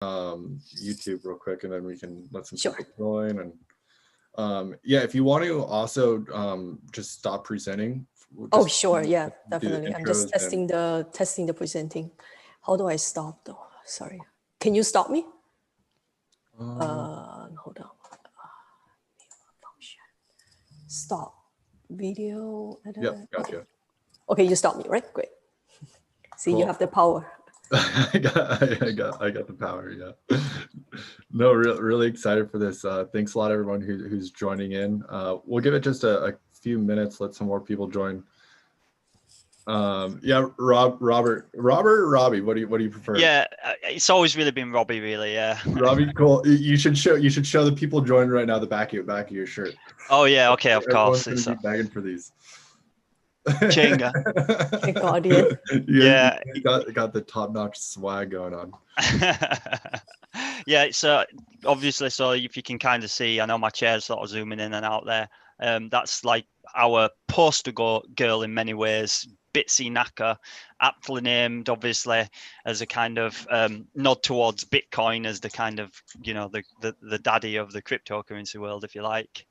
YouTube real quick, and then we can let some people join. And yeah, if you want to also just stop presenting. Oh, sure. Yeah, definitely. I'm just testing the presenting. How do I stop though? Sorry. Can you stop me? Hold on. Function. Stop video. Yep, gotcha. Okay, you stop me, right? Great. See, cool. You have the power. I got the power. Yeah. No, really excited for this. Thanks a lot, everyone who's joining in. We'll give it just a few minutes. Let some more people join. Yeah, Robbie. What do you prefer? Yeah, it's always really been Robbie, really. Yeah. Robbie, cool. You should show the people joining right now the back of your shirt. Oh yeah, okay, of course. Everyone's gonna be begging for these. ChainGuardian. Yeah, got the top-notch swag going on. Yeah, it's obviously, so if you can kind of see, I know my chair's sort of zooming in and out there. That's like our poster girl in many ways, Bitsy Naka, aptly named obviously as a kind of nod towards Bitcoin as the kind of, you know, the daddy of the cryptocurrency world, if you like.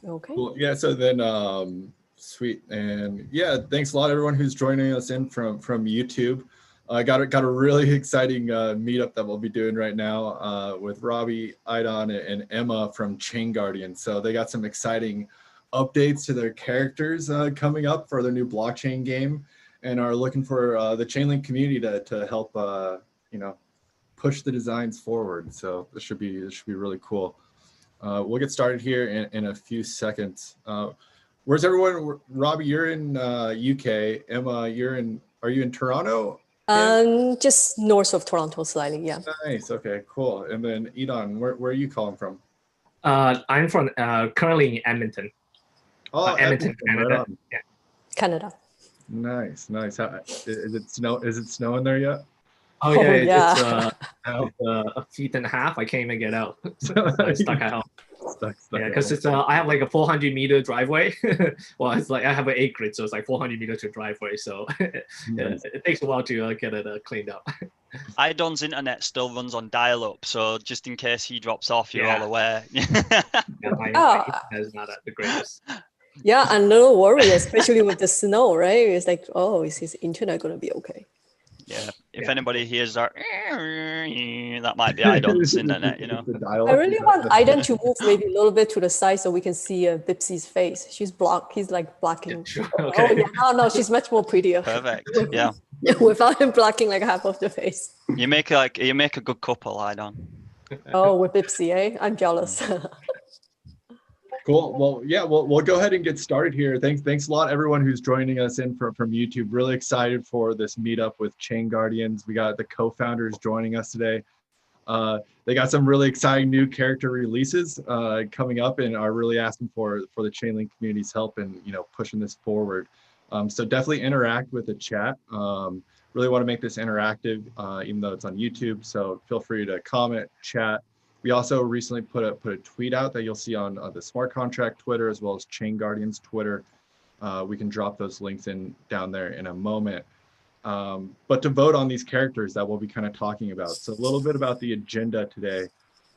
Okay. Cool. Yeah, so then sweet. And yeah, thanks a lot everyone who's joining us in from YouTube. I got a really exciting meetup that we'll be doing right now with Robbie, Idon, and Emma from ChainGuardian. So they got some exciting updates to their characters coming up for their new blockchain game, and are looking for the Chainlink community to help you know, push the designs forward. So this should be really cool. We'll get started here in a few seconds. Where's everyone? Robbie, you're in UK. Emma, are you in Toronto? Just north of Toronto slightly, yeah. Nice, okay, cool. And then Idon, where are you calling from? I'm from currently in Edmonton. Oh, Edmonton, Canada. Right yeah. Canada. Nice. Is it snowing there yet? Oh yeah, it's about a feet and a half. I can't even get out. So I'm stuck at home. Stuck yeah, because it's I have like a 400-meter driveway. Well, it's like I have an 8-grid, so it's like 400 meters to driveway. So it takes a while to get it cleaned up. Idon's internet still runs on dial-up, so just in case he drops off, you're all aware. My is not at the greatest. Yeah, and no worry, especially with the snow, right? It's like, oh, is his internet gonna be okay? Yeah, if anybody hears that might be Idon's internet, you know. I really want Idon to move maybe a little bit to the side so we can see Bipsy's face. She's blocked. He's like blocking. Yeah, sure. Okay. Oh yeah, no, she's much more prettier. Perfect. Yeah. Without him blocking like half of the face. You make a good couple, Idon. Oh, with Bipsy, eh? I'm jealous. Cool. Well, yeah, we'll go ahead and get started here. Thanks a lot, everyone who's joining us in from YouTube. Really excited for this meetup with ChainGuardians. We got the co-founders joining us today. They got some really exciting new character releases coming up, and are really asking for the Chainlink community's help in, you know, pushing this forward. So definitely interact with the chat. Really want to make this interactive, even though it's on YouTube. So feel free to comment, chat. We also recently put a tweet out that you'll see on the smart contract Twitter, as well as ChainGuardians Twitter. We can drop those links down there in a moment. But to vote on these characters that we'll be kind of talking about. So a little bit about the agenda today.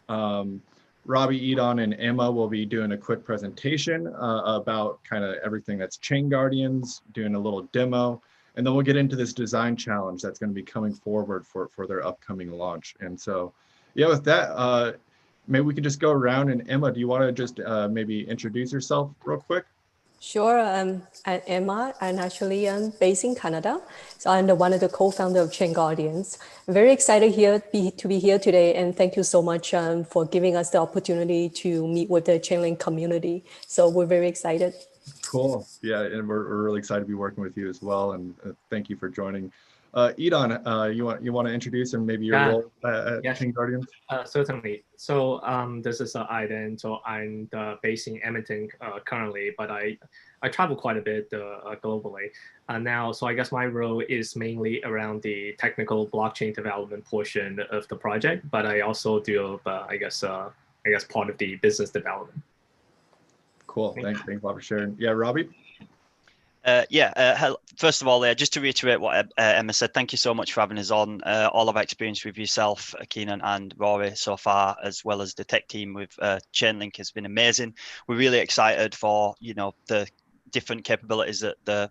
Robbie, Idon, and Emma will be doing a quick presentation about kind of everything that's ChainGuardians, doing a little demo, and then we'll get into this design challenge that's going to be coming forward for their upcoming launch. And so, yeah, with that, maybe we can just go around. And Emma, do you want to just maybe introduce yourself real quick? Sure. I'm Emma. I'm actually based in Canada. So I'm one of the co-founders of ChainGuardians. I'm very excited to be here today. And thank you so much for giving us the opportunity to meet with the Chainlink community. So we're very excited. Cool. Yeah, and we're really excited to be working with you as well. And thank you for joining. Idon, you want to introduce and maybe your role at ChainGuardians? Certainly. So this is Idon. So I'm based in Edmonton currently, but I travel quite a bit globally now. So I guess my role is mainly around the technical blockchain development portion of the project, but I also do I guess part of the business development. Cool. Thanks a lot for sharing. Yeah, Robbie? First of all, just to reiterate what Emma said, thank you so much for having us on. All of our experience with yourself, Keenan and Rory so far, as well as the tech team with Chainlink has been amazing. We're really excited for, the different capabilities that the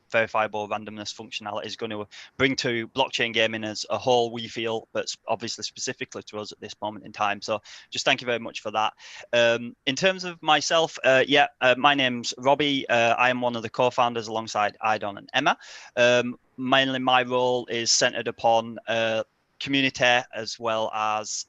verifiable randomness functionality is going to bring to blockchain gaming as a whole, we feel, but obviously specifically to us at this moment in time. So just thank you very much for that. In terms of myself, my name's Robbie. I am one of the co-founders alongside Idon and Emma. Mainly my role is centered upon community as well as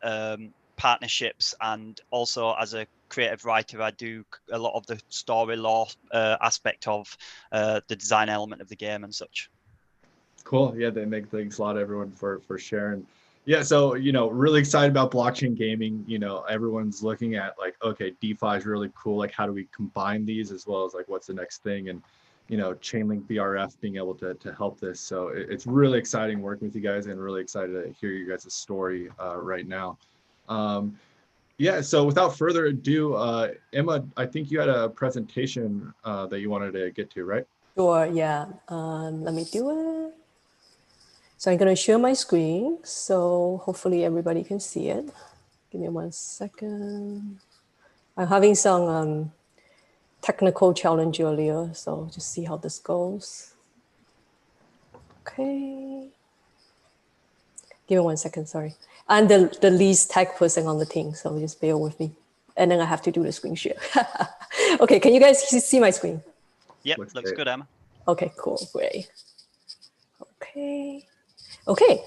partnerships, and also as a creative writer, I do a lot of the story lore aspect of the design element of the game and such. Cool. Yeah, they make thanks a lot, everyone, for sharing. Yeah, so really excited about blockchain gaming. Everyone's looking at like, okay, DeFi is really cool. Like, how do we combine these, as well as like what's the next thing? And Chainlink BRF being able to help this. So it's really exciting working with you guys, and really excited to hear you guys' story right now. Yeah, so without further ado, Emma, I think you had a presentation that you wanted to get to, right? Sure, yeah. Let me do it. So I'm going to share my screen, so hopefully everybody can see it. Give me 1 second. I'm having some technical challenge earlier, so just see how this goes. Okay. Give me 1 second, sorry. I'm the least tech person on the team, so just bear with me. And then I have to do the screen share. Okay, can you guys see my screen? Yep, looks good, Emma. Okay, cool, great. Okay.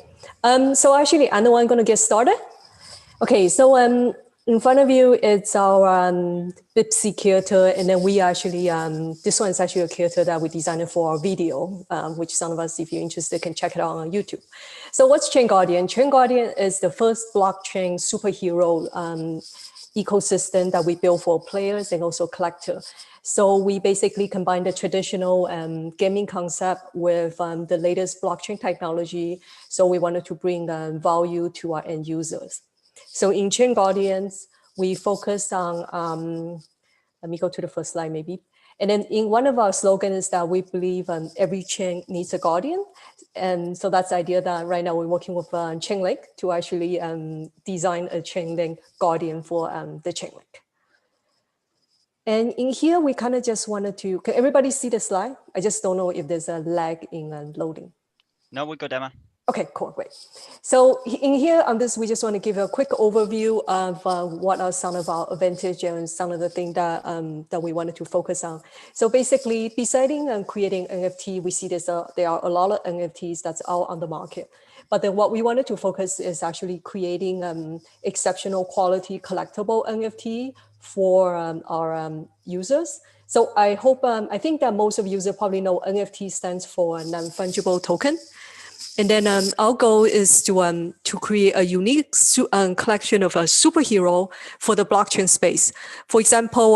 So actually, I know I'm gonna get started. Okay, so in front of you, it's our Bipsy character, and then we actually, this one is actually a character that we designed for our video, which some of us, if you're interested, can check it out on YouTube. So what's ChainGuardian? ChainGuardian is the first blockchain superhero ecosystem that we built for players and also collectors. So we basically combine the traditional gaming concept with the latest blockchain technology. So we wanted to bring value to our end users. So in ChainGuardians, we focused on, let me go to the first slide maybe. And then in one of our slogans is that we believe every chain needs a guardian. And so that's the idea that right now we're working with Chainlink to actually design a Chainlink guardian for the Chainlink. And in here, we kind of just wanted to, can everybody see the slide? I just don't know if there's a lag in loading. No, we're good, Emma. Okay, cool, great. So in here on this, we just want to give a quick overview of what are some of our advantages and some of the things that, that we wanted to focus on. So basically, besides creating NFT, we see there are a lot of NFTs that's out on the market. But then what we wanted to focus is actually creating exceptional quality collectible NFT for our users. So I hope, I think that most of users probably know NFT stands for non-fungible token. And then our goal is to create a unique collection of a superhero for the blockchain space. For example,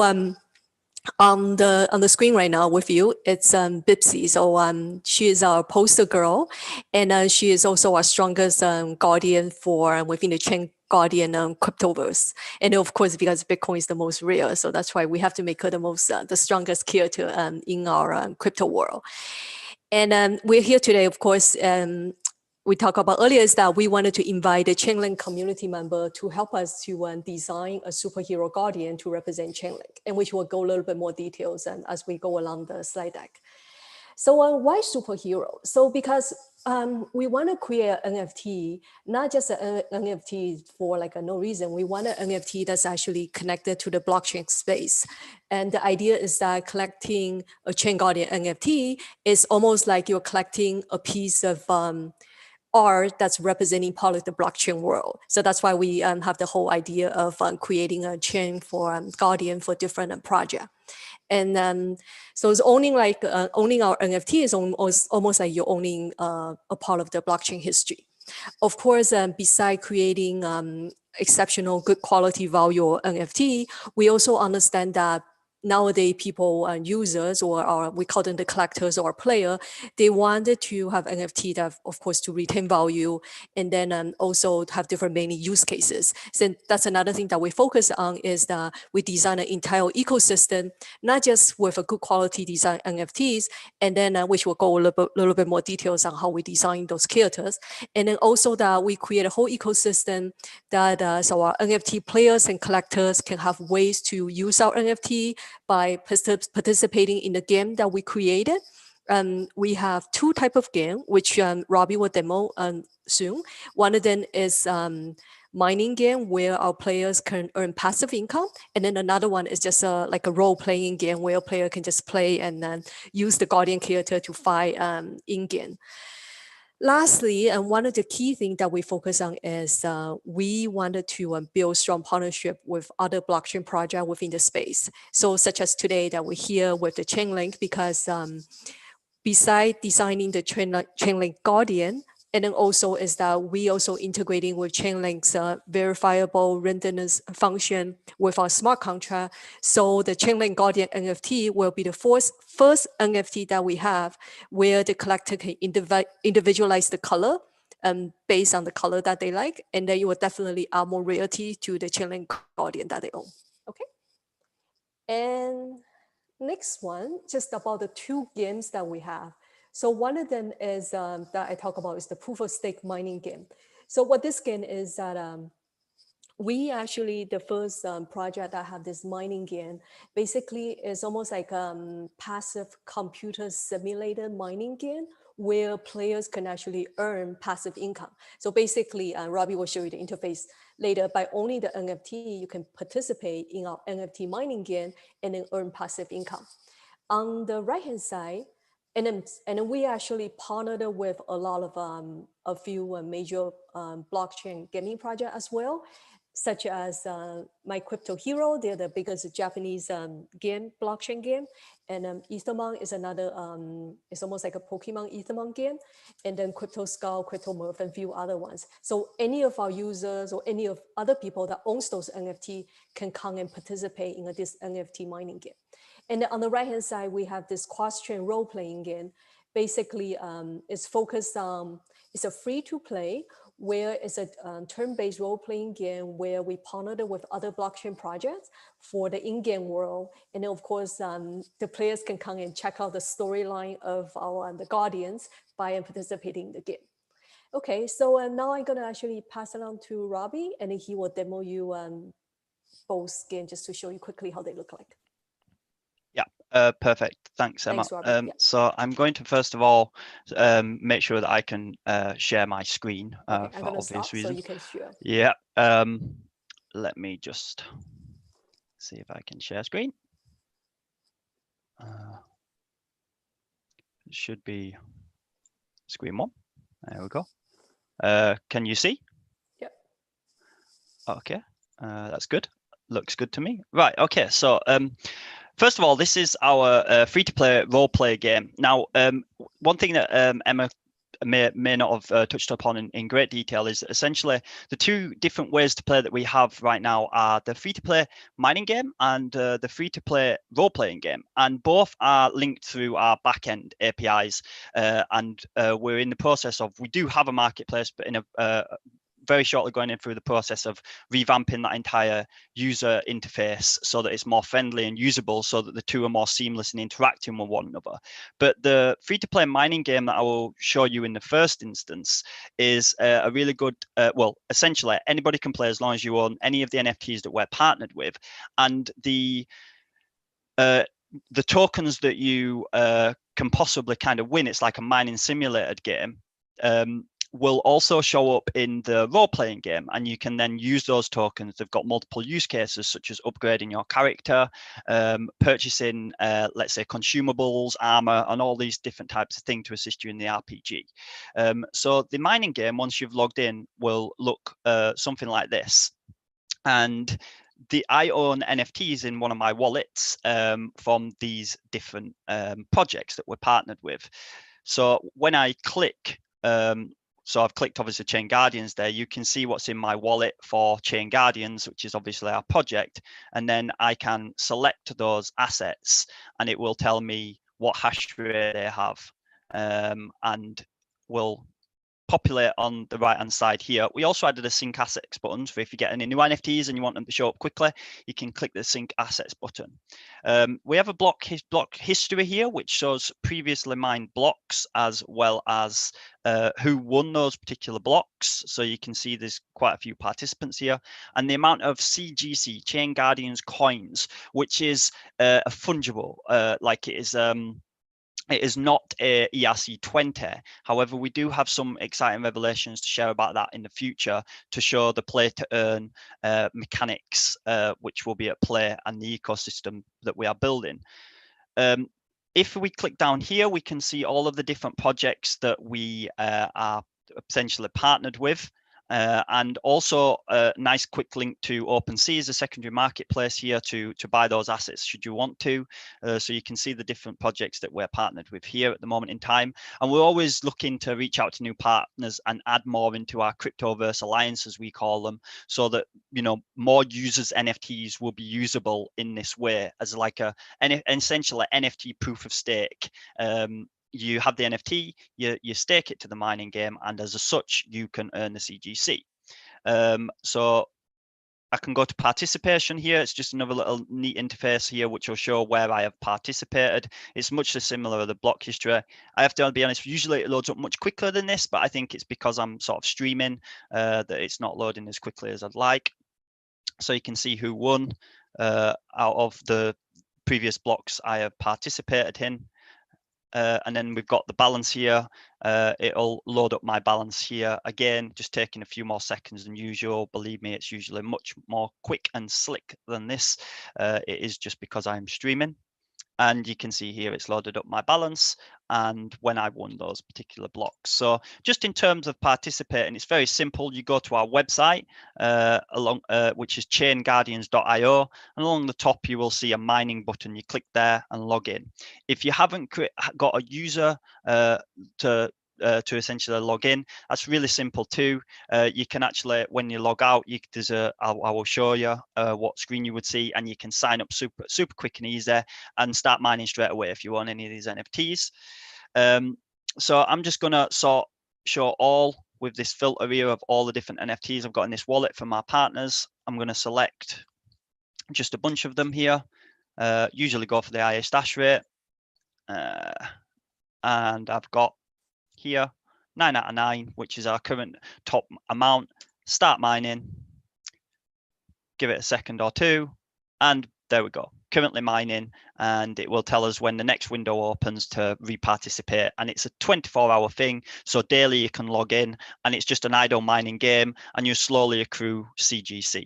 on the screen right now with you, it's Bipsy. So she is our poster girl, and she is also our strongest guardian for within the ChainGuardian Cryptoverse. And of course, because Bitcoin is the most rare, so that's why we have to make her the strongest character in our crypto world. And we're here today, of course, we talked about earlier is that we wanted to invite the Chainlink community member to help us to design a superhero guardian to represent Chainlink, and which will go a little bit more details as we go along the slide deck. So why superhero? So because we want to create an NFT, not just an NFT for like no reason. We want an NFT that's actually connected to the blockchain space. And the idea is that collecting a ChainGuardian NFT is almost like you're collecting a piece of art that's representing part of the blockchain world. So that's why we have the whole idea of creating a chain for Guardian for different projects. And so it's owning our NFT is almost like you're owning a part of the blockchain history. Of course, beside creating exceptional good quality value or NFT, we also understand that nowadays people and users, or we call them the collectors or player, they wanted to have NFT that, of course, to retain value, and then also have different many use cases. So that's another thing that we focus on, is that we design an entire ecosystem, not just with a good quality design NFTs, and then which will go a little bit more details on how we design those characters, and then also that we create a whole ecosystem that so our NFT players and collectors can have ways to use our NFT by participating in the game that we created. We have two types of game, which Robbie will demo soon. One of them is mining game, where our players can earn passive income, and then another one is just like a role-playing game where a player can just play and then use the Guardian character to fight in-game. Lastly, and one of the key things that we focus on is we wanted to build strong partnership with other blockchain projects within the space. So such as today that we're here with the Chainlink, because besides designing the Chainlink Guardian, and then also is that we also integrating with Chainlink's verifiable randomness function with our smart contract. So the Chainlink Guardian NFT will be the first NFT that we have where the collector can individualize the color based on the color that they like. And then you will definitely add more royalty to the Chainlink Guardian that they own. Okay. And next one, just about the two games that we have. So one of them is that I talk about is the proof of stake mining game. So what this game is that we actually, the first project that have this mining game, basically is almost like passive computer simulated mining game where players can actually earn passive income. So basically, Robbie will show you the interface later. By owning the NFT, you can participate in our NFT mining game and then earn passive income. On the right-hand side, and then we actually partnered with a lot of a few major blockchain gaming projects as well, such as My Crypto Hero. They're the biggest Japanese game, blockchain game. And Ethermon is another, it's almost like a Pokemon Ethermon game. And then Crypto Skull, Crypto Murph, and a few other ones. So any of our users or any of other people that owns those NFT can come and participate in this NFT mining game. And then on the right-hand side, we have this cross-chain role-playing game. Basically, it's focused on, it's a free-to-play, where it's a turn-based role-playing game where we partnered with other blockchain projects for the in-game world. And then, of course, the players can come and check out the storyline of the Guardians by participating in the game. Okay, so now I'm going to actually pass it on to Robbie, and he will demo you both games just to show you quickly how they look like. Perfect. Thanks, Emma. Thanks, So I'm going to first of all make sure that I can share my screen for obvious reasons. So you can share. Yeah. Let me just see if I can share screen. It should be screen one. There we go. Can you see? Yep. Okay. That's good. Looks good to me. Right. Okay. So first of all, this is our free-to-play role-play game. Now, one thing that Emma may not have touched upon in great detail is essentially the two different ways to play that we have right now are the free-to-play mining game and the free-to-play role-playing game. And both are linked through our back-end APIs. And we're in the process of, we do have a marketplace, but in a very shortly going in through the process of revamping that entire user interface so that it's more friendly and usable, so that the two are more seamless in interacting with one another. But the free-to-play mining game that I will show you in the first instance is a really good, well, essentially anybody can play as long as you own any of the NFTs that we're partnered with. And the tokens that you can possibly kind of win, it's like a mining simulated game, will also show up in the role-playing game, and you can then use those tokens. They've got multiple use cases, such as upgrading your character, purchasing, let's say, consumables, armor, and all these different types of things to assist you in the RPG. So the mining game, once you've logged in, will look something like this. And I own NFTs in one of my wallets from these different projects that we're partnered with. So when I click So I've clicked obviously ChainGuardians there. You can see what's in my wallet for ChainGuardians, which is obviously our project. And then I can select those assets and it will tell me what hash rate they have, and will populate on the right hand side here. We also added a sync assets button, so if you get any new NFTs and you want them to show up quickly, you can click the sync assets button. We have a block history here, which shows previously mined blocks as well as who won those particular blocks. So you can see there's quite a few participants here, and the amount of CGC, ChainGuardians coins, which is a fungible, like it is. It is not a ERC20. However, we do have some exciting revelations to share about that in the future to show the play to earn mechanics, which will be at play, and the ecosystem that we are building. If we click down here, we can see all of the different projects that we are essentially partnered with. And also a nice quick link to OpenSea as a secondary marketplace here to buy those assets should you want to. So you can see the different projects that we're partnered with here at the moment in time. And we're always looking to reach out to new partners and add more into our Cryptoverse alliance, as we call them, so that, you know, more users' NFTs will be usable in this way as like essentially NFT proof of stake. You have the NFT, you stake it to the mining game, and as such, you can earn the CGC. So I can go to participation here. It's just another little neat interface here, which will show where I have participated. It's much similar to the block history. I have to be honest, usually it loads up much quicker than this, but I think it's because I'm sort of streaming that it's not loading as quickly as I'd like. So you can see who won out of the previous blocks I have participated in. And then we've got the balance here. It'll load up my balance here. Again, just taking a few more seconds than usual. Believe me, it's usually much more quick and slick than this. It is just because I'm streaming. And you can see here it's loaded up my balance and when I won those particular blocks. So just in terms of participating, it's very simple. You go to our website, which is ChainGuardians.io, and along the top you will see a mining button. You click there and log in. If you haven't got a user to essentially log in, that's really simple too. You can actually, when you log out, I will show you what screen you would see, and you can sign up super quick and easy and start mining straight away if you want any of these NFTs. So I'm just gonna show all with this filter here of all the different NFTs I've got in this wallet from our partners. I'm gonna select just a bunch of them here. Usually go for the highest hash rate, and I've got here 9 out of 9, which is our current top amount. Start mining, give it a second or two, and there we go, currently mining, and it will tell us when the next window opens to reparticipate. And it's a 24-hour thing, so daily you can log in, and it's just an idle mining game, and you slowly accrue CGC.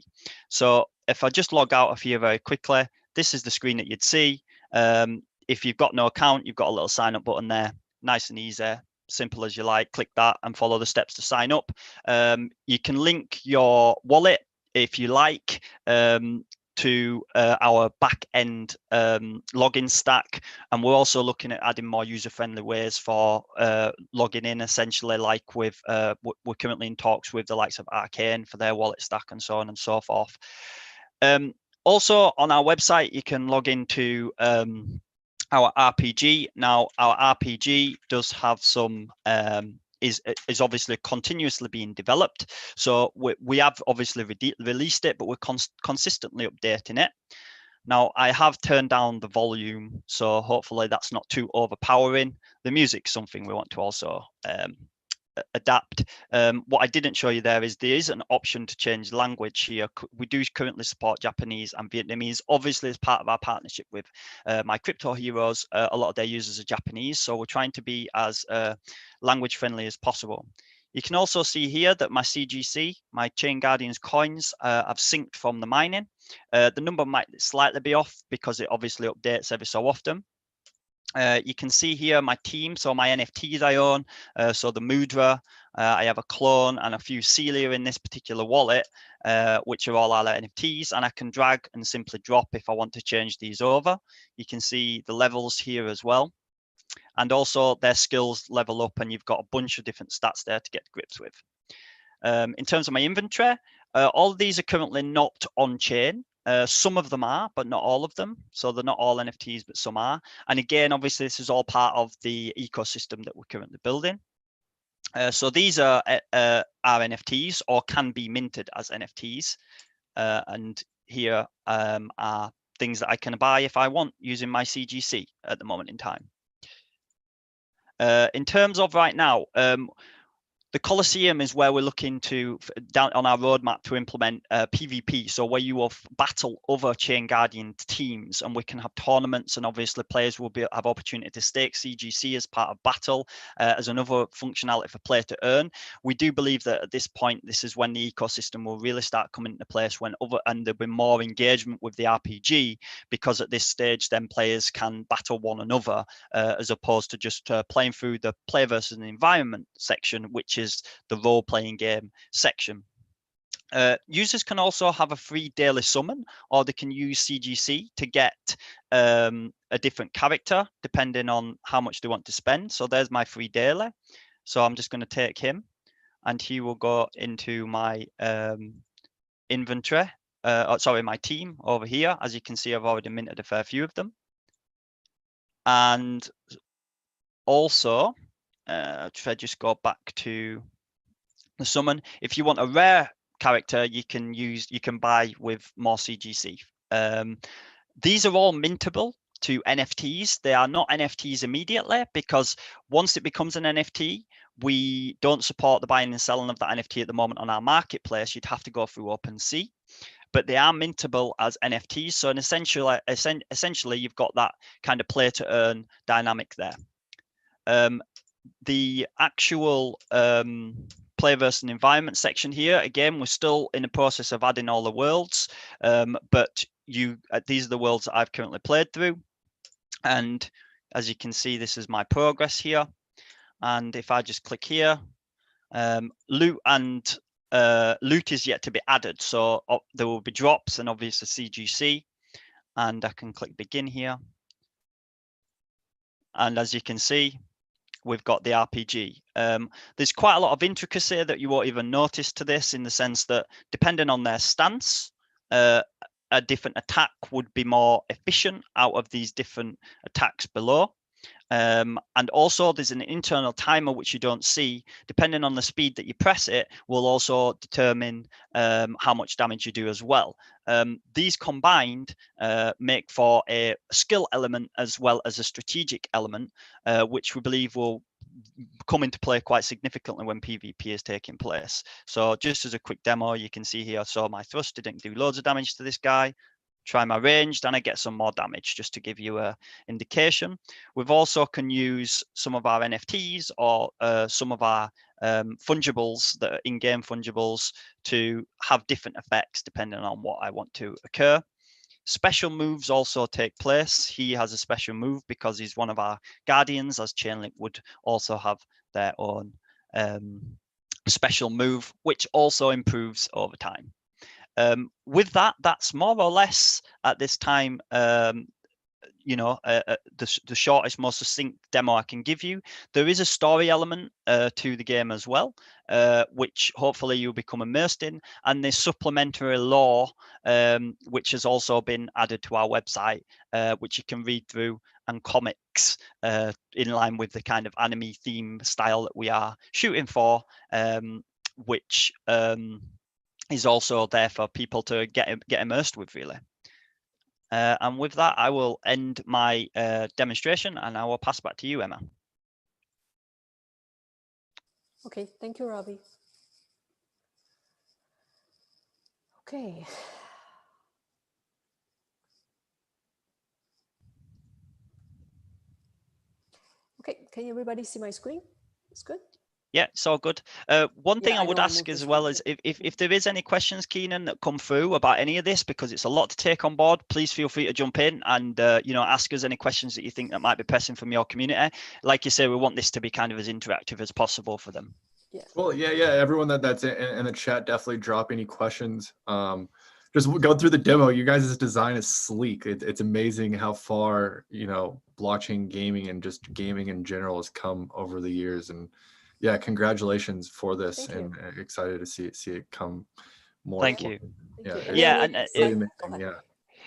So if I just log out of here very quickly, this is the screen that you'd see. If you've got no account, you've got a little sign up button there, nice and easy, simple as you like. Click that and follow the steps to sign up. You can link your wallet if you like to our back end login stack, and we're also looking at adding more user-friendly ways for logging in, essentially, like with we're currently in talks with the likes of Arcane for their wallet stack and so on and so forth. Also on our website you can log into our RPG. Now our RPG does have some is obviously continuously being developed, so we have obviously released it, but we're consistently updating it. Now I have turned down the volume, so hopefully that's not too overpowering. The music's something we want to also adapt. What I didn't show you there is an option to change language here. We do currently support Japanese and Vietnamese. Obviously, as part of our partnership with my crypto heroes, a lot of their users are Japanese, so we're trying to be as language friendly as possible. You can also see here that my CGC, my ChainGuardians coins, I've synced from the mining. The number might slightly be off because it obviously updates every so often. You can see here my team, so my NFTs I own, so the Mudra, I have a clone and a few Celia in this particular wallet, which are all our NFTs, and I can drag and simply drop if I want to change these over. You can see the levels here as well. And also their skills level up, and you've got a bunch of different stats there to get to grips with. In terms of my inventory, all of these are currently not on chain. Some of them are, but not all of them. So they're not all NFTs, but some are. And again, obviously, this is all part of the ecosystem that we're currently building. So these are NFTs or can be minted as NFTs. And here are things that I can buy if I want using my CGC at the moment in time. In terms of right now, the Colosseum is where we're looking to, down on our roadmap, to implement PvP. So where you will battle other ChainGuardian teams, and we can have tournaments, and obviously players will have opportunity to stake CGC as part of battle, as another functionality for player to earn. We do believe that at this point, this is when the ecosystem will really start coming into place, when and there'll be more engagement with the RPG, because at this stage, then players can battle one another, as opposed to just playing through the player versus the environment section, which is the role-playing game section. Users can also have a free daily summon, or they can use CGC to get a different character depending on how much they want to spend. So there's my free daily. So I'm just going to take him, and he will go into my inventory. Sorry, my team over here. As you can see, I've already minted a fair few of them. And also, if I just go back to the summon, if you want a rare character, you can buy with more CGC. These are all mintable to NFTs. They are not NFTs immediately, because once it becomes an NFT, we don't support the buying and selling of that NFT at the moment on our marketplace. You'd have to go through OpenSea. But they are mintable as NFTs. So essentially, you've got that kind of play to earn dynamic there. The actual player versus environment section here, again, we're still in the process of adding all the worlds, but these are the worlds that I've currently played through. And as you can see, this is my progress here. And if I just click here, loot is yet to be added. So there will be drops and obviously CGC, and I can click begin here. And as you can see, we've got the RPG. There's quite a lot of intricacy that you won't even notice to this, in the sense that depending on their stance, a different attack would be more efficient out of these different attacks below. And also there's an internal timer which you don't see. Depending on the speed that you press it will also determine how much damage you do as well. These combined make for a skill element as well as a strategic element, which we believe will come into play quite significantly when PvP is taking place. So just as a quick demo, you can see here, so my thrust didn't do loads of damage to this guy. Try my ranged and I get some more damage, just to give you a indication. We've also can use some of our NFTs or some of our fungibles, that are in-game fungibles, to have different effects depending on what I want to occur. Special moves also take place. He has a special move because he's one of our guardians, as Chainlink would also have their own special move, which also improves over time. With that, that's more or less at this time, the shortest, most succinct demo I can give you. There is a story element to the game as well, which hopefully you'll become immersed in, and there's supplementary lore, which has also been added to our website, which you can read through, and comics in line with the kind of anime theme style that we are shooting for, which is also there for people to get immersed with, really. And with that, I will end my demonstration, and I will pass back to you, Emma. Okay, thank you, Robbie. Okay. Okay, can everybody see my screen? It's good. Yeah, it's all good. One thing I would ask as well is if there is any questions, Keenan, that come through about any of this, because it's a lot to take on board, please feel free to jump in and ask us any questions that you think that might be pressing from your community. Like you say, we want this to be kind of as interactive as possible for them. Yeah. Well, yeah. Everyone that's in the chat, definitely drop any questions. just go through the demo. You guys' design is sleek. It's amazing how far, blockchain gaming and just gaming in general has come over the years. And yeah, congratulations for this. Thank And excited to see it come more. Thank you. Yeah, Yeah, and really amazing. Yeah.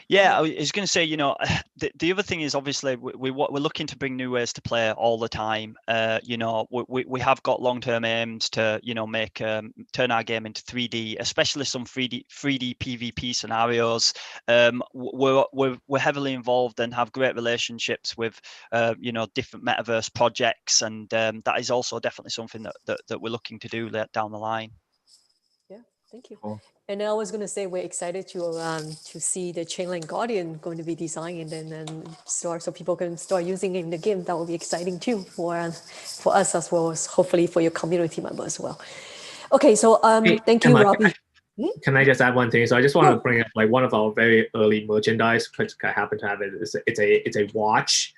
Yeah, I was going to say, the other thing is obviously we're looking to bring new ways to play all the time. We have got long-term aims to, make turn our game into 3D, especially some 3D PvP scenarios. We're heavily involved and have great relationships with, different metaverse projects, and that is also definitely something that we're looking to do down the line. Yeah, thank you. Cool. And I was going to say we're excited to see the Chainlink Guardian going to be designed and then start, so people can start using it in the game. That will be exciting too for us, as well as hopefully for your community members as well. Okay, so thank you, Emma, Robbie. Can I just add one thing? So I just want to bring up like one of our very early merchandise, which I happen to have it. It's a watch.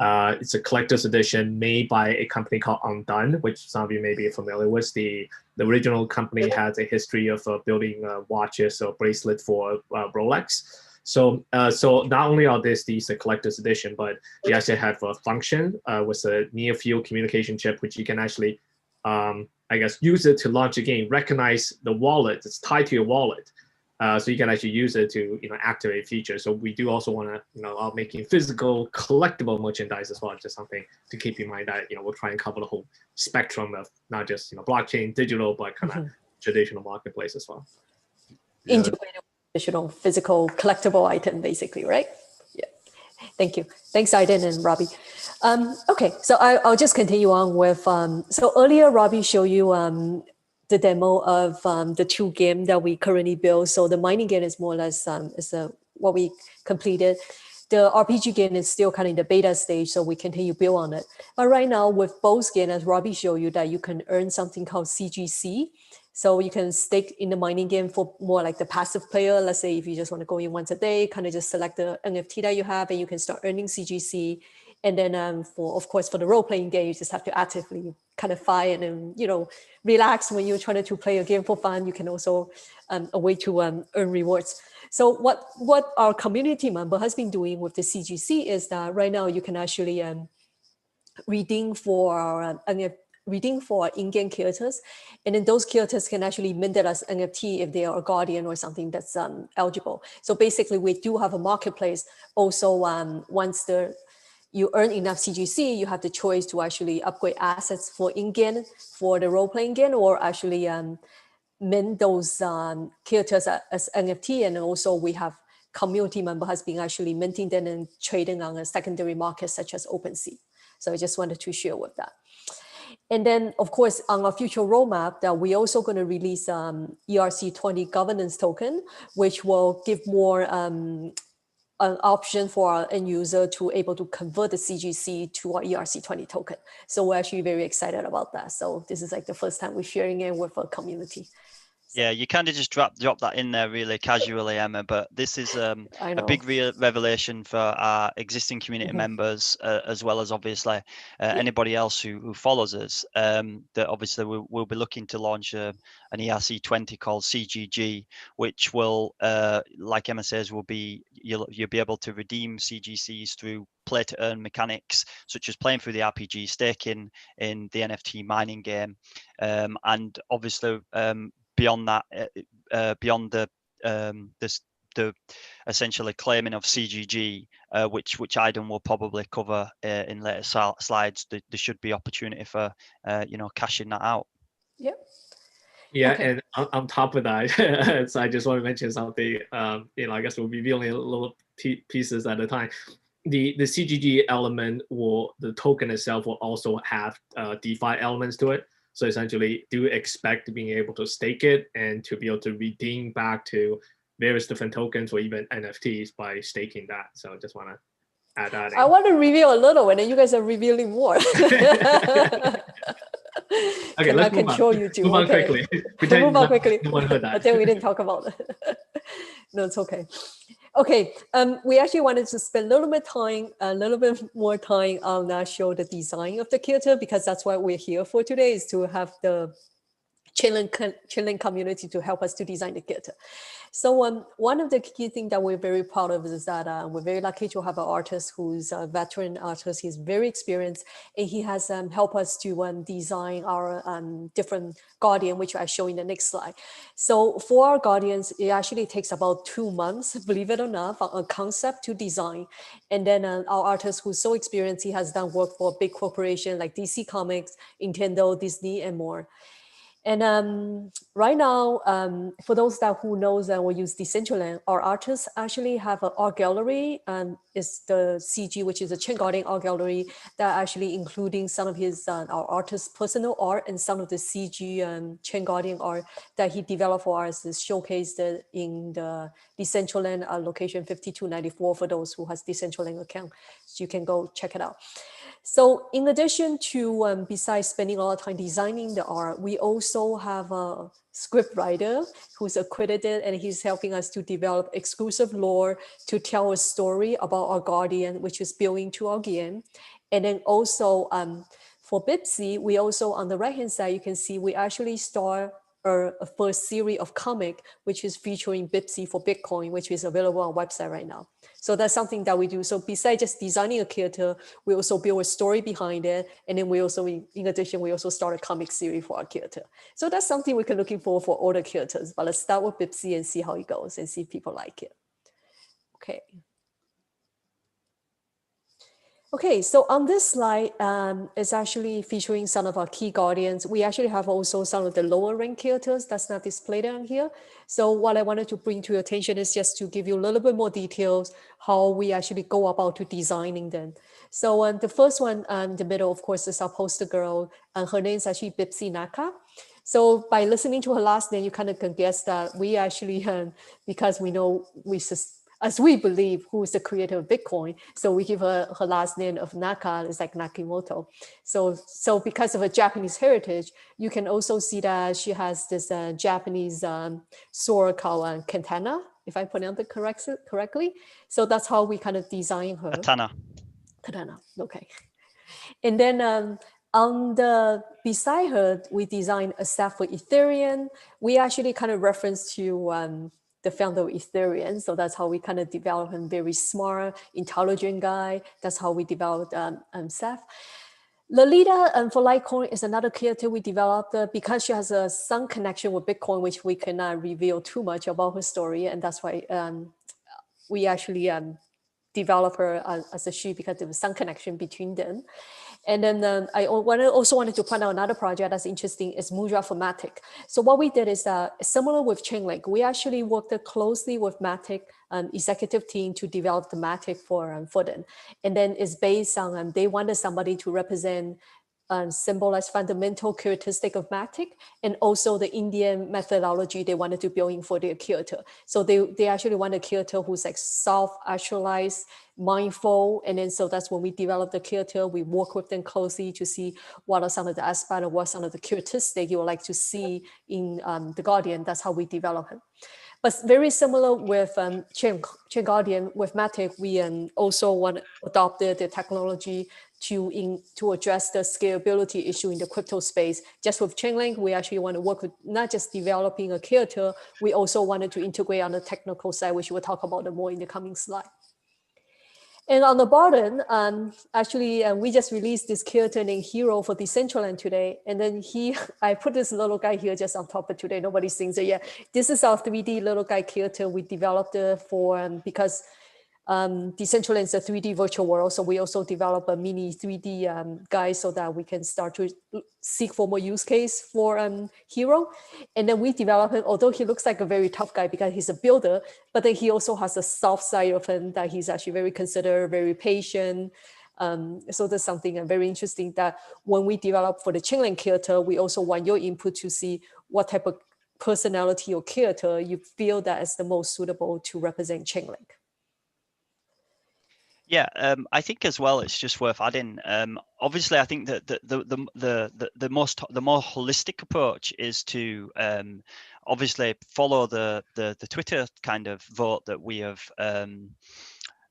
It's a collector's edition made by a company called Undone, which some of you may be familiar with. The original company has a history of building watches or bracelets for Rolex. So not only are these a collector's edition, but they actually have a function with a near field communication chip, which you can actually, use it to launch a game, recognize the wallet, it's tied to your wallet. So you can actually use it to activate features. So we do also want to are making physical collectible merchandise as well, just something to keep in mind that we'll try and cover the whole spectrum of not just blockchain, digital, but kind of traditional marketplace as well. Integrated traditional physical collectible item, basically, right? Yeah. Thank you. Thanks, Aiden and Robbie. Okay, so I'll just continue on with. So earlier, Robbie showed you the demo of the two games that we currently build. So the mining game is more or less what we completed. The RPG game is still kind of in the beta stage, so we continue to build on it. But right now with both games, as Robbie showed you, that you can earn something called CGC. So you can stake in the mining game for more like the passive player. Let's say if you just want to go in once a day, kind of just select the NFT that you have and you can start earning CGC. And then for the role-playing game, you just have to actively kind of fight and relax when you're trying to play a game for fun. You can also a way to earn rewards. So what our community member has been doing with the CGC is that right now you can actually redeem for in-game characters, and then those characters can actually mint it as NFT if they are a guardian or something that's eligible. So basically, we do have a marketplace. Also, once you earn enough CGC, you have the choice to actually upgrade assets for in-game, for the role-playing game, or actually mint those characters as NFT. And also we have community member has been actually minting them and trading on a secondary market such as OpenSea. So I just wanted to share with that. And then, of course, on our future roadmap, that we're also going to release ERC20 governance token, which will give more an option for our end user to able to convert the CGC to our ERC20 token. So we're actually very excited about that. So this is like the first time we're sharing it with our community. Yeah, you kind of just drop that in there really casually, Emma, but this is a big revelation for our existing community members, as well as obviously anybody else who follows us, that obviously we'll be looking to launch an ERC20 called CGG, which will, like Emma says, you'll be able to redeem CGCs through play to earn mechanics, such as playing through the RPG, staking in the NFT mining game, and obviously beyond that, beyond the essentially claiming of CGG, which Aiden will probably cover in later slides, there should be opportunity for cashing that out. Yep. Yeah, okay. And on top of that, so I just want to mention something. I guess we'll be revealing little pieces at a time. The CGG element the token itself will also have DeFi elements to it. So essentially, do expect being able to stake it and to be able to redeem back to various different tokens or even NFTs by staking that. So I just want to add that in. I want to reveal a little, and then you guys are revealing more. Okay, let's move on. You two. Move on quickly. Move on quickly. No one heard that. But then we didn't talk about it. No, it's okay. Okay, we actually wanted to spend a little bit more time on show the design of the character, because that's what we're here for today, is to have the Chainlink community to help us to design the kit. So one of the key things that we're very proud of is that we're very lucky to have an artist who's a veteran artist. He's very experienced, and he has helped us to design our different Guardian, which I show in the next slide. So for our Guardians, it actually takes about 2 months, believe it or not, from a concept to design. And then our artist who's so experienced, he has done work for big corporations like DC Comics, Nintendo, Disney, and more. And right now, for those that who knows and will use Decentraland, our artists actually have an art gallery. It's the CG, which is a ChainGuardian art gallery that actually including some of his our artist's personal art and some of the CG ChainGuardian art that he developed for us is showcased in the Decentraland location 5294 for those who has Decentraland account. So you can go check it out. So in addition to, besides spending a lot of time designing the art, we also have a script writer who's accredited, and he's helping us to develop exclusive lore to tell a story about our Guardian, which is built into our game. And then also for Bipsy, we also on the right-hand side, you can see we actually start a first series of comic, which is featuring Bipsy for Bitcoin, which is available on our website right now. So that's something that we do. So besides just designing a character, we also build a story behind it. And then we also, in addition, we also start a comic series for our character. So that's something we can looking for all the characters. But let's start with Bipsy and see how it goes and see if people like it. Okay. Okay, so on this slide, it's actually featuring some of our key Guardians. We actually have also some of the lower rank characters that's not displayed on here. So what I wanted to bring to your attention is just to give you a little bit more details how we actually go about to designing them. So the first one in the middle, of course, is our poster girl, and her name is actually Bipsy Naka. So by listening to her last name, you kind of can guess that we actually, because we know as we believe who is the creator of Bitcoin, so we give her last name of Naka, it's like Nakimoto. So because of her Japanese heritage, you can also see that she has this Japanese sword called katana, if I pronounce it correctly. So that's how we kind of design her. Katana, okay. And then beside her, we designed a staff for Ethereum. We actually kind of reference to the founder of Ethereum. So that's how we kind of develop him, very smart, intelligent guy. That's how we developed Seth. Lolita for Litecoin is another character we developed because she has some connection with Bitcoin, which we cannot reveal too much about her story. And that's why we actually develop her as a she, because there was some connection between them. And then I also wanted to point out another project that's interesting is Mudra for Matic. So what we did is similar with Chainlink. We actually worked closely with Matic executive team to develop the Matic for them. And then it's based on, they wanted somebody to represent symbolize fundamental characteristic of Matic, and also the Indian methodology they wanted to build in for their character. So they actually want a character who's like self-actualized, mindful, and then so that's when we develop the character. We work with them closely to see what are some of the aspects or what are some of the characteristics you would like to see in the Guardian. That's how we develop him. But very similar with ChainGuardian, with Matic, we also adopted the technology to address the scalability issue in the crypto space. Just with Chainlink, we actually want to work with not just developing a character, we also wanted to integrate on the technical side, which we'll talk about more in the coming slide. And on the bottom, we just released this character named Hero for Decentraland today. And then I put this little guy here just on top of today. Nobody thinks it yet. This is our 3D little guy character. We developed it for, because Decentraland is a 3D virtual world. So we also develop a mini 3D guy so that we can start to seek for more use case for Hero. And then we develop him, although he looks like a very tough guy because he's a builder, but then he also has a soft side of him that he's actually very considerate, very patient. So that's something very interesting that when we develop for the Chainlink character, we also want your input to see what type of personality or character you feel that is the most suitable to represent Chainlink. Yeah, I think as well, it's just worth adding. Obviously, I think that the more holistic approach is to obviously follow the Twitter kind of vote that we have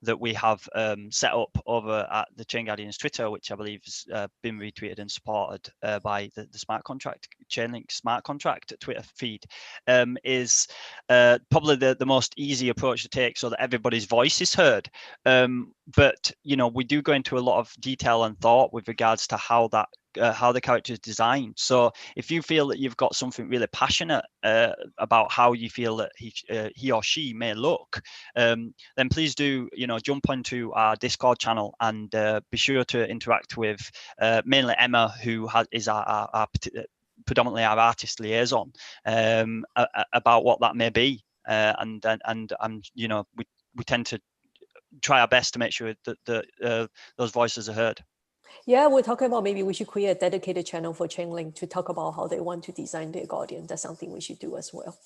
that we have set up over at the ChainGuardians Twitter, which I believe has been retweeted and supported by the smart contract, Chainlink smart contract Twitter feed, is probably the most easy approach to take so that everybody's voice is heard. But, you know, we do go into a lot of detail and thought with regards to how the character is designed. So if you feel that you've got something really passionate about how you feel that he or she may look, then please do, you know, jump onto our Discord channel and be sure to interact with mainly Emma, who is our predominantly our artist liaison, about what that may be. And you know, we tend to try our best to make sure that those voices are heard. Yeah, we're talking about maybe we should create a dedicated channel for Chainlink to talk about how they want to design their Guardian. That's something we should do as well.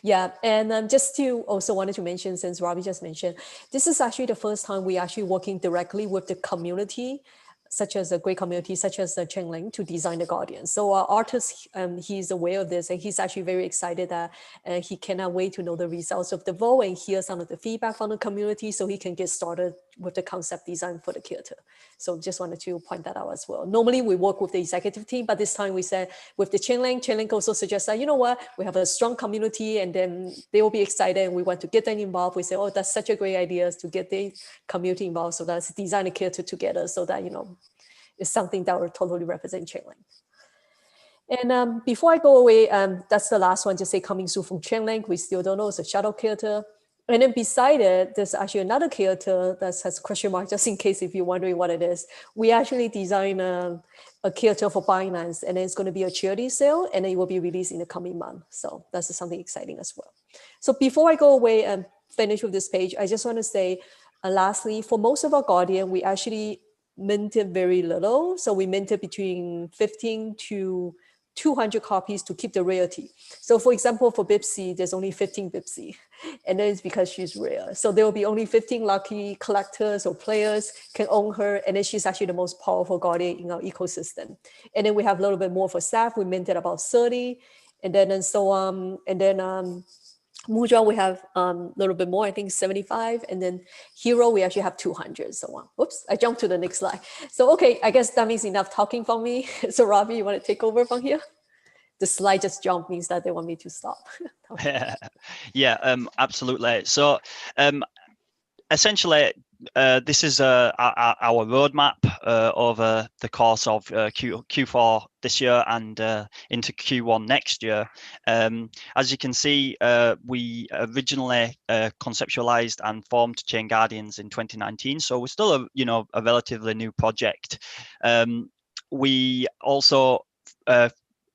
Yeah, and just to also wanted to mention, since Robbie just mentioned, this is actually the first time we actually working directly with the community, such as a great community, such as the Chainlink, to design the Guardian. So our artist, he's aware of this, and he's actually very excited that he cannot wait to know the results of the vote and hear some of the feedback from the community so he can get started with the concept design for the character. So just wanted to point that out as well. Normally we work with the executive team, but this time we said with the Chainlink also suggests that, you know what, we have a strong community and then they will be excited and we want to get them involved. We say, oh, that's such a great idea to get the community involved. So let's design a character together so that, you know, it's something that will totally represent Chainlink. And before I go away, that's the last one, just say coming soon from Chainlink. We still don't know, it's a shadow character. And then beside it, there's actually another character that has a question mark, just in case if you're wondering what it is. We actually designed a character for Binance, and then it's going to be a charity sale, and then it will be released in the coming month. So that's something exciting as well. So before I go away and finish with this page, I just want to say, lastly, for most of our Guardian, we actually minted very little. So we minted between 15 to 200 copies to keep the rarity. So for example, for Bipsy, there's only 15 Bipsy, and then it's because she's rare. So there will be only 15 lucky collectors or players can own her, and then she's actually the most powerful Guardian in our ecosystem. And then we have a little bit more for staff. We minted about 30, and then and so on. And then Mudra, we have a little bit more, I think 75. And then Hero, we actually have 200. So oops, I jumped to the next slide. So, okay, I guess that means enough talking from me. So Robbie, you want to take over from here? The slide just jumped means that they want me to stop. Yeah, absolutely. So essentially, this is our roadmap over the course of Q4 this year and into Q1 next year. As you can see, we originally conceptualized and formed ChainGuardians in 2019, so we're still a relatively new project. We also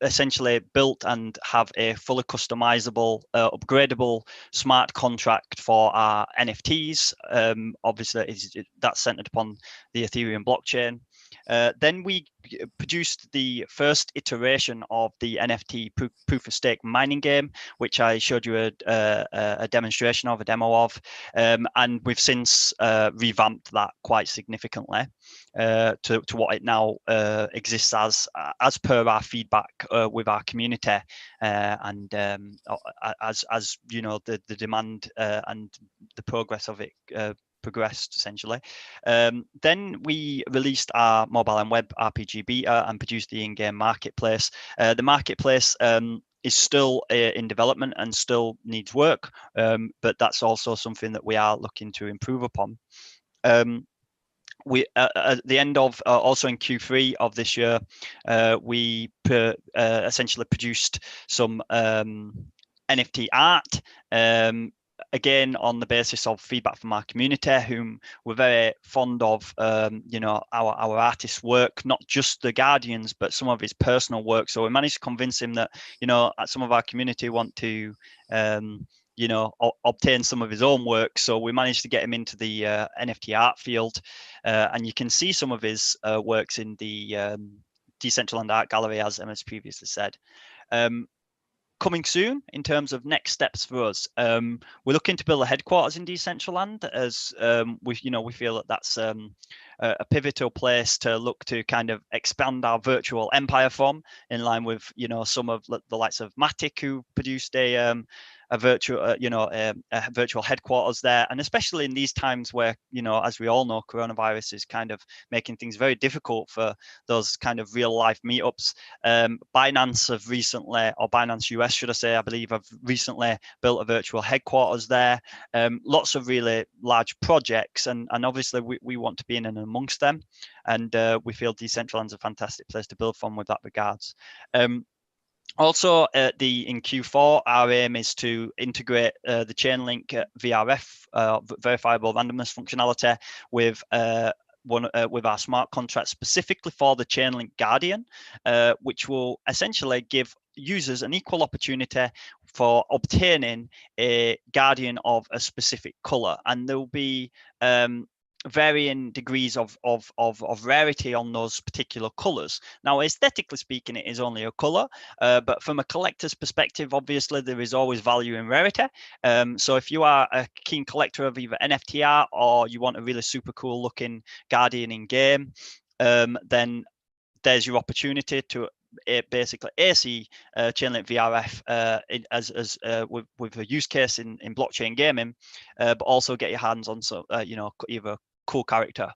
essentially built and have a fully customizable, upgradable smart contract for our NFTs. Obviously, that's centered upon the Ethereum blockchain. Then we produced the first iteration of the NFT proof of stake mining game, which I showed you a demonstration of, a demo of, and we've since revamped that quite significantly to what it now exists as per our feedback with our community, and as you know, the demand and the progress of it progressed essentially. Then we released our mobile and web RPG beta and produced the in-game marketplace. The marketplace is still in development and still needs work, but that's also something that we are looking to improve upon. We at the end of also in Q3 of this year, we essentially produced some NFT art, again on the basis of feedback from our community, whom we're very fond of. Our artist's work, not just the Guardians, but some of his personal work. So we managed to convince him that some of our community want to obtain some of his own work. So we managed to get him into the NFT art field, and you can see some of his works in the Decentralized Art Gallery, as Emma's previously said. Coming soon in terms of next steps for us, we're looking to build a headquarters in Decentraland, as we feel that that's a pivotal place to look to kind of expand our virtual empire from, in line with some of the likes of Matic, who produced a a virtual, a virtual headquarters there. And especially in these times where, as we all know, coronavirus is kind of making things very difficult for those kind of real life meetups. Binance have recently, or Binance US, should I say, I believe have recently built a virtual headquarters there. Lots of really large projects, and obviously we want to be in and amongst them. And we feel Decentraland's a fantastic place to build from with that regards. Also, in Q4, our aim is to integrate the Chainlink VRF, verifiable randomness functionality, with with our smart contract specifically for the Chainlink Guardian, which will essentially give users an equal opportunity for obtaining a guardian of a specific color, and there will be varying degrees of rarity on those particular colors. Now, aesthetically speaking, it is only a color, but from a collector's perspective, obviously there is always value in rarity. So if you are a keen collector of either NFT art, or you want a really super cool looking guardian in game, then there's your opportunity to basically AC Chainlink VRF with a use case in blockchain gaming, but also get your hands on either cool character.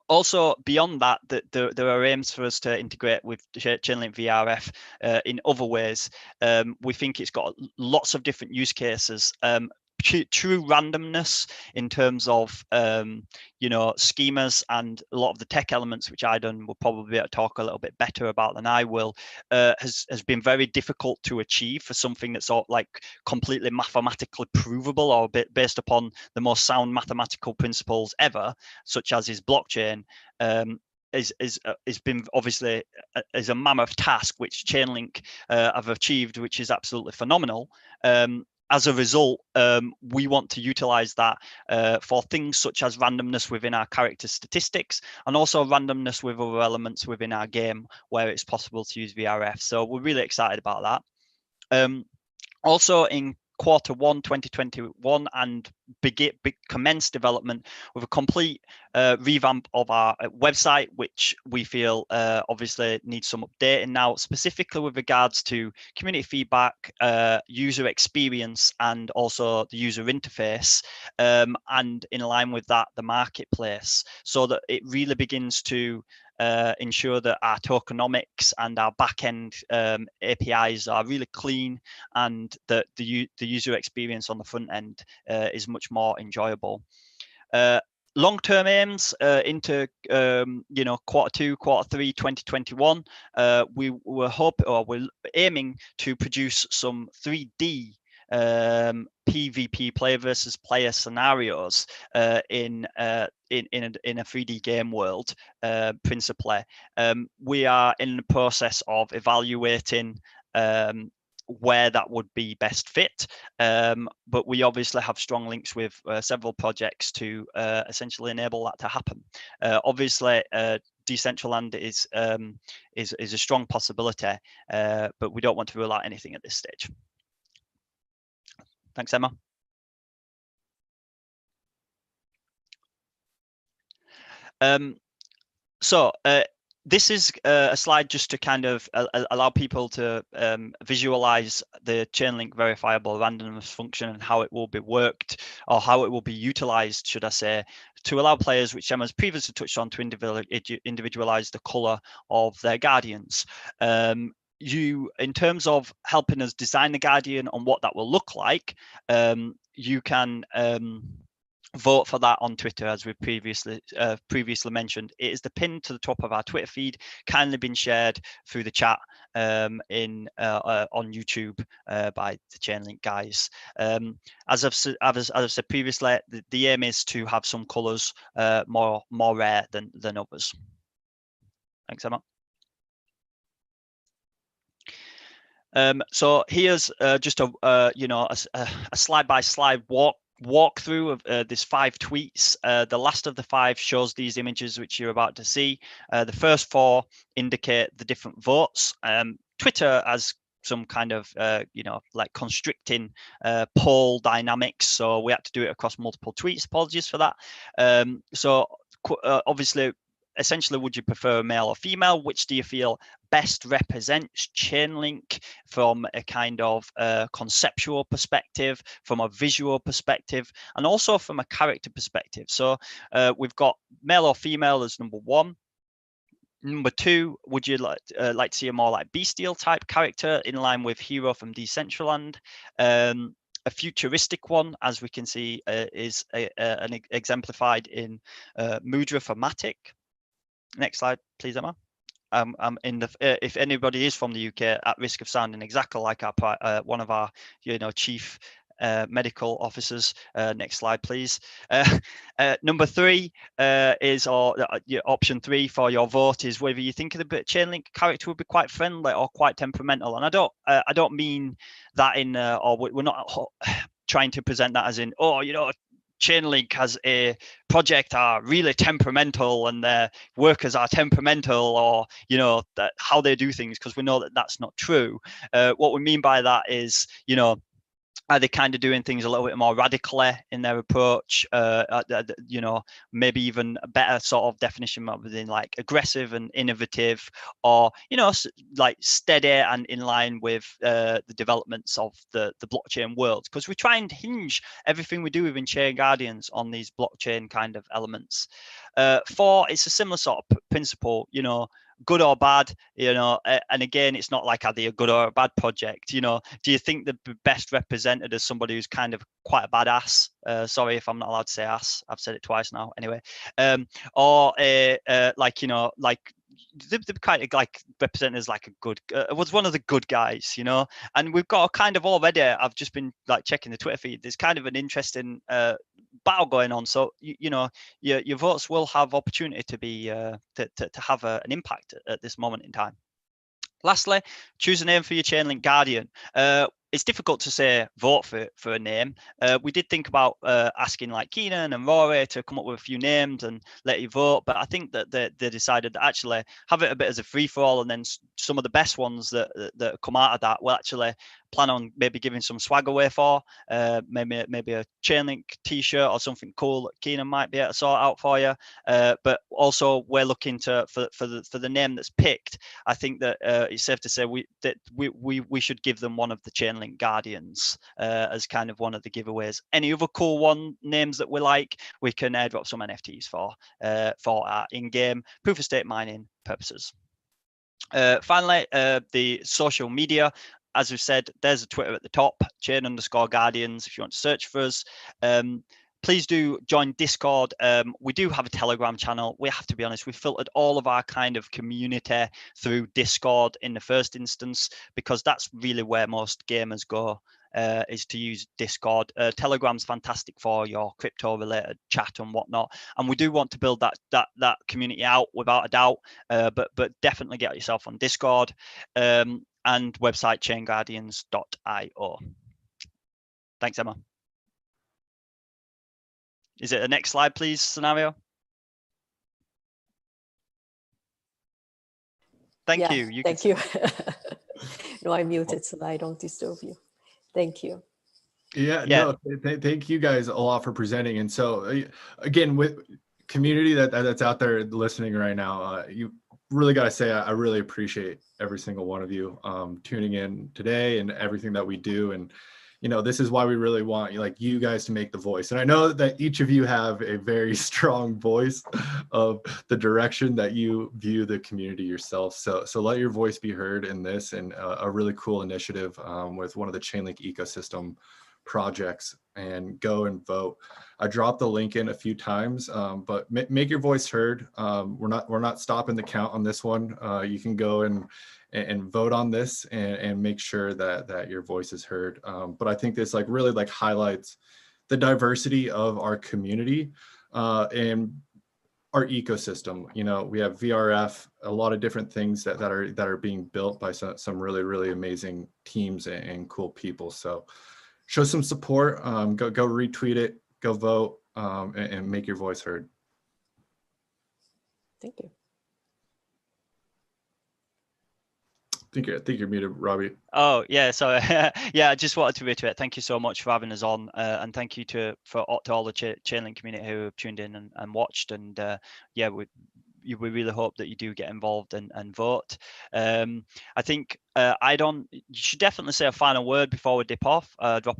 Also, beyond that, there are aims for us to integrate with Chainlink VRF in other ways. We think it's got lots of different use cases. True randomness in terms of schemas and a lot of the tech elements, which I will probably be able to talk a little bit better about than I will, has been very difficult to achieve for something that's like completely mathematically provable, or based upon the most sound mathematical principles ever, such as is blockchain. Has been obviously is a mammoth task, which Chainlink have achieved, which is absolutely phenomenal. As a result, we want to utilize that for things such as randomness within our character statistics, and also randomness with other elements within our game where it's possible to use VRF. So we're really excited about that. Also in Q1 2021, and commence development with a complete revamp of our website, which we feel obviously needs some updating now, specifically with regards to community feedback, user experience, and also the user interface, and in line with that, the marketplace, so that it really begins to ensure that our tokenomics and our backend APIs are really clean, and that the user experience on the front end is much more enjoyable. Long-term aims into Q2, Q3 2021, we're aiming to produce some 3D PvP, player versus player scenarios in a 3D game world, principally. We are in the process of evaluating where that would be best fit, but we obviously have strong links with several projects to essentially enable that to happen. Obviously, Decentraland is a strong possibility, but we don't want to rule out anything at this stage. Thanks, Emma. This is a slide just to kind of allow people to visualize the Chainlink verifiable randomness function and how it will be worked, or how it will be utilized, should I say, to allow players, which Emma's previously touched on, to individualize the color of their guardians. In terms of helping us design the Guardian on what that will look like, you can vote for that on Twitter, as we previously mentioned. It is the pin to the top of our Twitter feed, kindly been shared through the chat on YouTube by the Chainlink guys. As I've said previously, the aim is to have some colors more rare than others. Thanks, Emma. So here's just a slide-by-slide walkthrough of this 5 tweets. The last of the 5 shows these images which you're about to see. The first 4 indicate the different votes. Twitter has some kind of like constricting poll dynamics, so we had to do it across multiple tweets. Apologies for that. So obviously, essentially, would you prefer male or female? Which do you feel best represents Chainlink from a kind of conceptual perspective, from a visual perspective, and also from a character perspective? So we've got male or female as number 1. Number 2, would you like to see a more like Bestial type character in line with Hero from Decentraland? A futuristic one, as we can see, is an exemplified in Mudra for Matic. Next slide, please, Emma. I'm in the if anybody is from the UK, at risk of sounding exactly like our one of our chief medical officers. Next slide, please. Number 3 is, or option 3 for your vote is whether you think the Chainlink character would be quite friendly or quite temperamental. And I don't mean that in or we're not trying to present that as in, oh, Chainlink as a project are really temperamental and their workers are temperamental, or how they do things, because we know that that's not true. What we mean by that is, are they kind of doing things a little bit more radically in their approach? Maybe even a better sort of definition within like aggressive and innovative, or like steady and in line with the developments of the blockchain world. Because we try and hinge everything we do within ChainGuardians on these blockchain kind of elements. 4, it's a similar sort of principle, good or bad, and again, it's not like, are they a good or a bad project? Do you think they're best represented as somebody who's kind of quite a badass? Sorry if I'm not allowed to say ass. I've said it twice now. Anyway, or they're kind of like represented as like a good, was one of the good guys, and we've got a kind of already, I've just been like checking the Twitter feed, there's kind of an interesting battle going on. So your votes will have opportunity to be to have an impact at this moment in time. Lastly, choose a name for your Chainlink Guardian. It's difficult to say vote for a name. We did think about asking like Keenan and Rory to come up with a few names and let you vote, but I think that they decided to actually have it a bit as a free-for-all, and then some of the best ones that come out of that will actually plan on maybe giving some swag away for, maybe a Chainlink t-shirt or something cool that Keenan might be able to sort out for you. But also we're looking for the name that's picked. I think that it's safe to say we should give them one of the Chainlink Guardians as kind of one of the giveaways. Any other cool names that we like, we can airdrop some NFTs for our in-game proof of stake mining purposes. Finally, the social media. As we've said, there's a Twitter at the top, Chain_Guardians, if you want to search for us. Please do join Discord. We do have a Telegram channel. We have to be honest, we filtered all of our kind of community through Discord in the first instance, because that's really where most gamers go, is to use Discord. Telegram's fantastic for your crypto related chat and whatnot, and we do want to build that community out without a doubt, but definitely get yourself on Discord, and website ChainGuardians.io. Thanks, Emma. Is it the next slide, please, Scenario? Thank you. Thank you. No, I muted so that I don't disturb you. Thank you. No, thank you guys a lot for presenting. And so again, with community that's out there listening right now, you really got to say I really appreciate every single one of you tuning in today and everything that we do. And this is why we really want you guys to make the voice. And I know that each of you have a very strong voice of the direction that you view the community yourself. So let your voice be heard in this, and a really cool initiative with one of the Chainlink ecosystem projects, and go and vote. I dropped the link in a few times, but make your voice heard. We're not stopping the count on this one. You can go and vote on this and make sure that your voice is heard. But I think this really highlights the diversity of our community and our ecosystem. We have VRF, a lot of different things that are being built by some really, really amazing teams and cool people. So show some support, go retweet it, go vote, and make your voice heard. Thank you. I think you're muted, Robbie. Oh, yeah. So, I just wanted to reiterate, thank you so much for having us on, and thank you to all the Chainlink community who have tuned in and watched. And we really hope that you do get involved and vote. I think you should definitely say a final word before we drop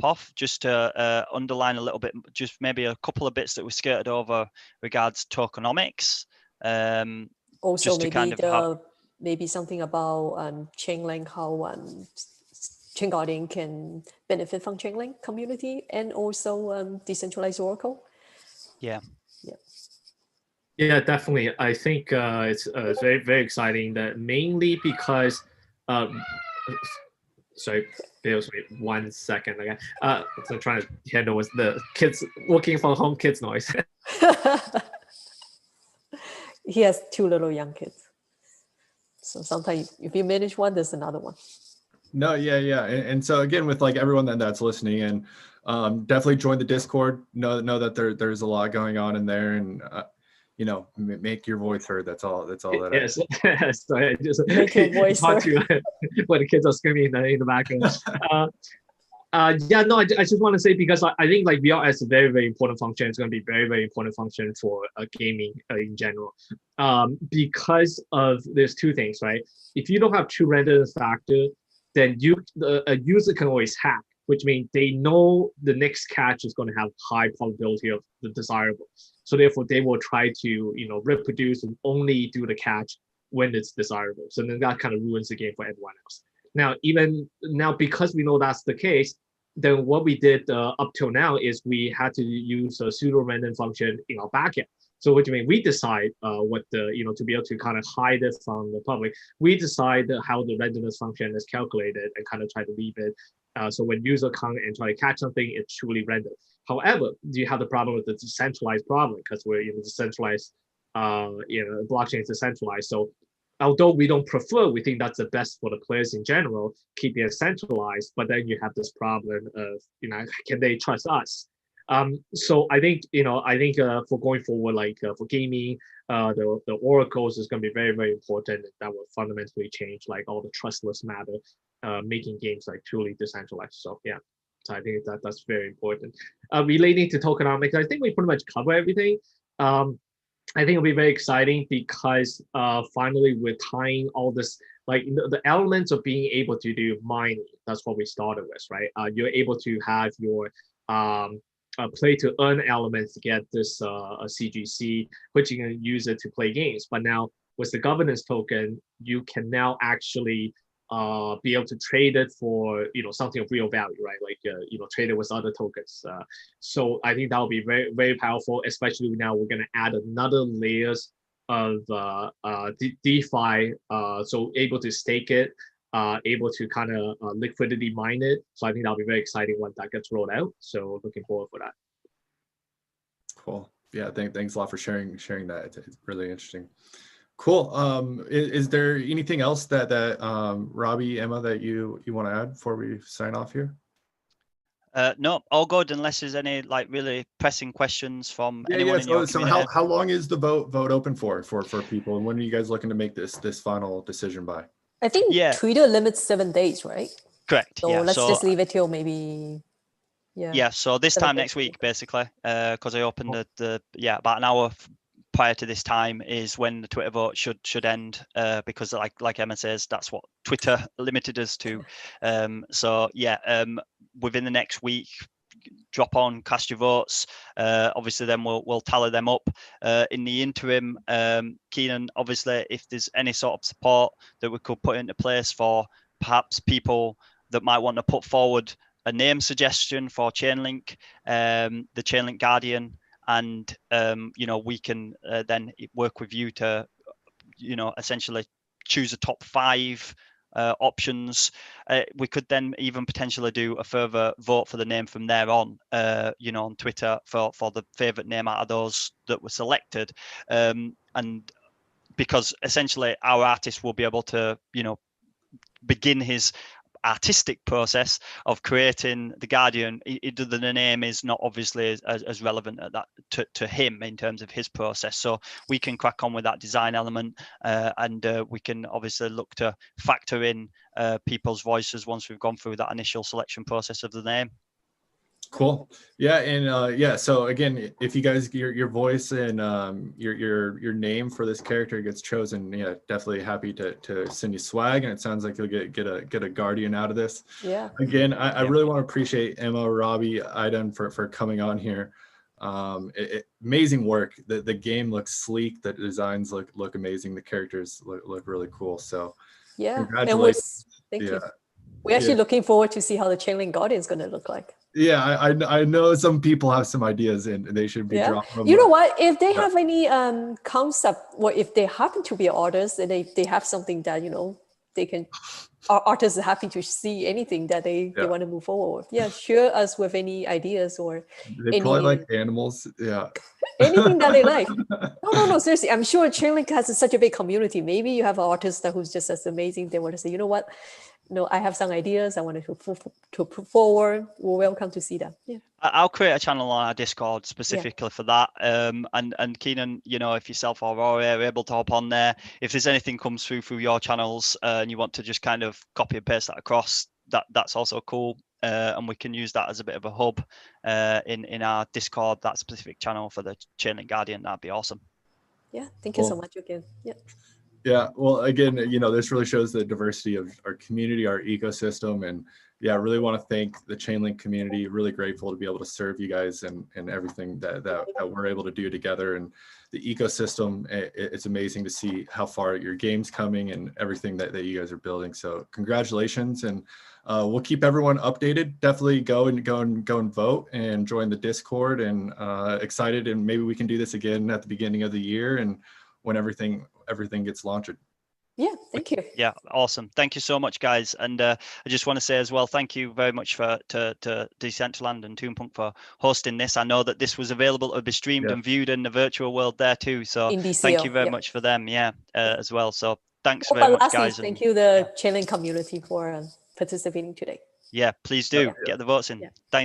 off, just to underline a little bit, just maybe a couple of bits that we skirted over regards tokenomics. Also, just to maybe kind of maybe something about Chainlink, how ChainGuardian can benefit from Chainlink community, and also decentralized Oracle. Yeah. Yeah, definitely. I think it's very, very exciting. That mainly because, sorry, bear with me 1 second. Okay, so I'm trying to handle with the kids working from home kids noise. He has 2 little young kids, so sometimes if you manage one, there's another one. No, yeah. And so again, with like everyone that's listening, and definitely join the Discord. Know that there's a lot going on in there, and make your voice heard. That's all that Yes, sorry, just make your voice heard. When the kids are screaming in the background. Yeah, no, I just want to say, because I think like VR is a very, very important function. It's going to be very, very important function for gaming in general, because of there's 2 things, right? If you don't have true randomness factor, then a user can always hack, which means they know the next catch is going to have high probability of the desirable. So therefore, they will try to reproduce and only do the catch when it's desirable. So then that kind of ruins the game for everyone else. Now, because we know that's the case, then what we did up till now is we had to use a pseudo-random function in our backend. So which means we decide what to be able to kind of hide it from the public. We decide how the randomness function is calculated and kind of try to leave it. So when user come and try to catch something, it's truly random. However, you have the problem with the decentralized problem, because we're decentralized, blockchain is decentralized. So although we don't prefer, we think that's the best for the players in general, keeping it centralized. But then you have this problem of, can they trust us? So I think, for going forward, like for gaming, the oracles is going to be very, very important. That will fundamentally change like all the trustless matter, making games like truly decentralized. So yeah, so I think that's very important. Relating to tokenomics, I think we pretty much cover everything. I think it'll be very exciting because finally we're tying all this, like the elements of being able to do mining. That's what we started with, right? You're able to have your play to earn elements to get this a CGC, which you can use it to play games. But now with the governance token, you can now actually be able to trade it for something of real value, right? Like trade it with other tokens. So I think that will be very, very powerful, especially now we're going to add another layers of DeFi, so able to stake it, able to kind of liquidity mine it. So I think that'll be very exciting when that gets rolled out. So looking forward for that. Cool. Yeah, thanks a lot for sharing that. It's really interesting. Cool. Is there anything else that Robbie, Emma, that you want to add before we sign off here? No, all good, unless there's any like really pressing questions from anyone in your community. So how long is the vote open for people, and when are you guys looking to make this final decision by? I think Twitter limits 7 days, right? Correct. So let's just leave it till maybe. Yeah. So this time next week, basically, because I opened about an hour prior to this time is when the Twitter vote should end, because like Emma says, that's what Twitter limited us to. Within the next week, drop on, cast your votes. Obviously, then we'll tally them up. In the interim, Keenan, obviously, if there's any sort of support that we could put into place for perhaps people that might want to put forward a name suggestion for Chainlink, the Chainlink Guardian, and we can then work with you to essentially choose a top 5 options. We could then even potentially do a further vote for the name from there on, on Twitter for the favorite name out of those that were selected, and because essentially our artist will be able to begin his artistic process of creating the Guardian. The name is not obviously as relevant at that to him in terms of his process, so we can crack on with that design element, and we can obviously look to factor in people's voices once we've gone through that initial selection process of the name. Cool. Yeah, and yeah. So again, if you guys your voice and your name for this character gets chosen, yeah, definitely happy to send you swag. And it sounds like you'll get a guardian out of this. Yeah. Again, I really want to appreciate Emma, Robbie, Aidan for coming on here. Amazing work. The game looks sleek. The designs look amazing. The characters look really cool. So Yeah. congratulations. Thank Yeah. you. We're actually looking forward to see how the Chainlink Guardian is going to look like. Yeah, I know some people have some ideas and they should be dropping them. You know what? If they have any concept, or if they happen to be artists and they have something that, you know, they can, our artists are happy to see anything that they want to move forward with. Yeah, share us with any ideas or they probably like animals. Yeah. Anything that they like. No, seriously. I'm sure Chainlink has such a big community. Maybe you have an artist who's just as amazing. They want to say, you know what? No, I have some ideas I wanted to put forward. We're welcome to see them. Yeah. I'll create a channel on our Discord specifically for that. And Keenan, you know, if yourself or Rory are able to hop on there, if there's anything comes through your channels and you want to just kind of copy and paste that across, that's also cool. And we can use that as a bit of a hub in our Discord, that specific channel for the Chainlink Guardian. That'd be awesome. Yeah, thank you so much again. Yeah. Yeah, well, again, you know, this really shows the diversity of our community, our ecosystem, and yeah, I really want to thank the Chainlink community. Really grateful to be able to serve you guys and everything that we're able to do together. And the ecosystem, it's amazing to see how far your game's coming and everything that you guys are building. So congratulations, and we'll keep everyone updated. Definitely go and vote and join the Discord, and excited, and maybe we can do this again at the beginning of the year and when everything gets launched. Yeah, thank you. Yeah, awesome. Thank you so much, guys. And I just want to say as well, thank you very much to Decentralized and Toonpunk for hosting this. I know that this was available to be streamed and viewed in the virtual world there too. So thank you very much for them, as well. So thanks very much, guys. Thank you, the Chainlink community, for participating today. Yeah, please do get the votes in. Thanks.